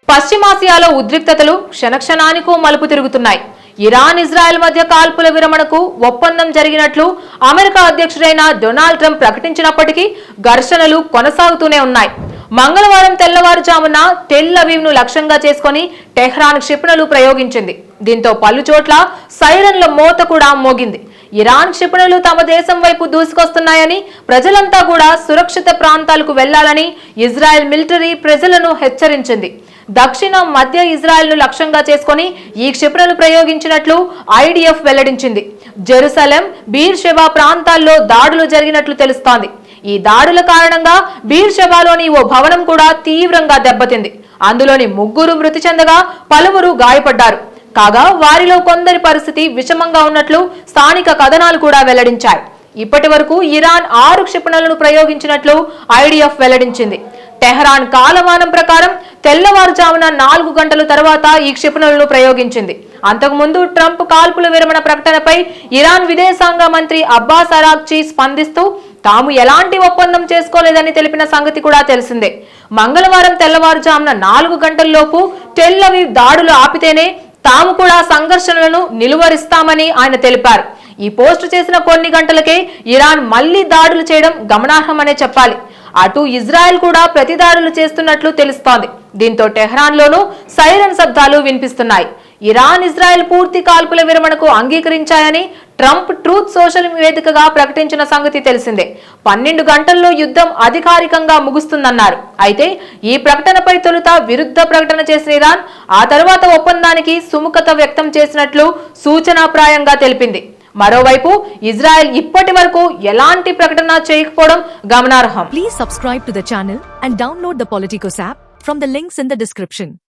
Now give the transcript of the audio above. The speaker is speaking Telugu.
పశ్చిమాసియాలో ఉద్రిక్తతలు క్షణక్షణానికో మలుపు తిరుగుతున్నాయి. ఇరాన్ ఇజ్రాయెల్ మధ్య కాల్పుల విరమణకు ఒప్పందం జరిగినట్లు అమెరికా అధ్యక్షుడైన డొనాల్డ్ ట్రంప్ ప్రకటించినప్పటికీ ఘర్షణలు కొనసాగుతూనే ఉన్నాయి. మంగళవారం తెల్లవారుజామున టెల్ అవీవ్ ను లక్ష్యంగా చేసుకుని టెహ్రాన్ క్షిపణులు ప్రయోగించింది. దీంతో పలు చోట్ల సైరన్ల మోత కూడా మోగింది. ఇరాన్ క్షిపణులు తమ దేశం వైపు దూసుకొస్తున్నాయని, ప్రజలంతా కూడా సురక్షిత ప్రాంతాలకు వెళ్లాలని ఇజ్రాయెల్ మిలిటరీ ప్రజలను హెచ్చరించింది. దక్షిణ మధ్య ఇజ్రాయెల్ ను లక్ష్యంగా చేసుకుని ఈ క్షిపణులు ప్రయోగించినట్లు ఐడిఎఫ్ వెల్లడించింది. జెరూసలేం, బీర్ షెబా ప్రాంతాల్లో దాడులు జరిగినట్లు తెలుస్తోంది. ఈ దాడుల కారణంగా బీర్ షెబాలోని ఓ భవనం కూడా తీవ్రంగా దెబ్బతింది. అందులోని 3 మృతి చెందగా పలువురు గాయపడ్డారు. కాగా వారిలో కొందరి పరిస్థితి విషమంగా ఉన్నట్లు స్థానిక కథనాలు కూడా వెల్లడించాయి. ఇప్పటి వరకు ఇరాన్ 6 క్షిపణులను ప్రయోగించినట్లు ఐడిఎఫ్ వెల్లడించింది. టెహ్రాన్ కాలమానం ప్రకారం తెల్లవారుజామున 4 గంటల తర్వాత ఈ క్షిపణులను ప్రయోగించింది. అంతకుముందు ట్రంప్ కాల్పుల విరమణ ప్రకటనపై ఇరాన్ విదేశాంగ మంత్రి అబ్బాస్ అరాగ్చి స్పందిస్తూ తాము ఎలాంటి ఒప్పందం చేసుకోలేదని తెలిపిన సంగతి కూడా తెలిసిందే. మంగళవారం తెల్లవారుజామున 4 గంటల్లోపు టెల్ అవీవ్ దాడులు ఆపితేనే తాము కూడా సంఘర్షణలను నిలువరిస్తామని ఆయన తెలిపారు. ఈ పోస్టు చేసిన కొన్ని గంటలకే ఇరాన్ మళ్లీ దాడులు చేయడం గమనార్హమనే చెప్పాలి. అటు ఇజ్రాయెల్ కూడా ప్రతిదాడులు చేస్తున్నట్లు తెలుస్తోంది. దీంతో టెహ్రాన్ లోనూ సైరన్ శబ్దాలు వినిపిస్తున్నాయి. ఇరాన్ ఇజ్రాయెల్ పూర్తి కాల్పుల విరమణకు అంగీకరించాయని ట్రంప్ ట్రూత్ సోషల్ వేదికగా ప్రకటించిన సంగతి తెలిసిందే. 12 గంటల్లో యుద్ధం అధికారికంగా ముగుస్తుందన్నారు. అయితే ఈ ప్రకటనపై తొలుత విరుద్ధ ప్రకటన చేసిన ఇరాన్ ఆ తర్వాత ఒప్పందానికి సుముఖత వ్యక్తం చేసినట్లు సూచనాప్రాయంగా తెలిపింది. మరోవైపు ఇజ్రాయెల్ ఇప్పటి వరకు ఎలాంటి ప్రకటన చేయకపోవడం గమనార్హం. Please subscribe to the channel and download the Politicos app from the links in the description.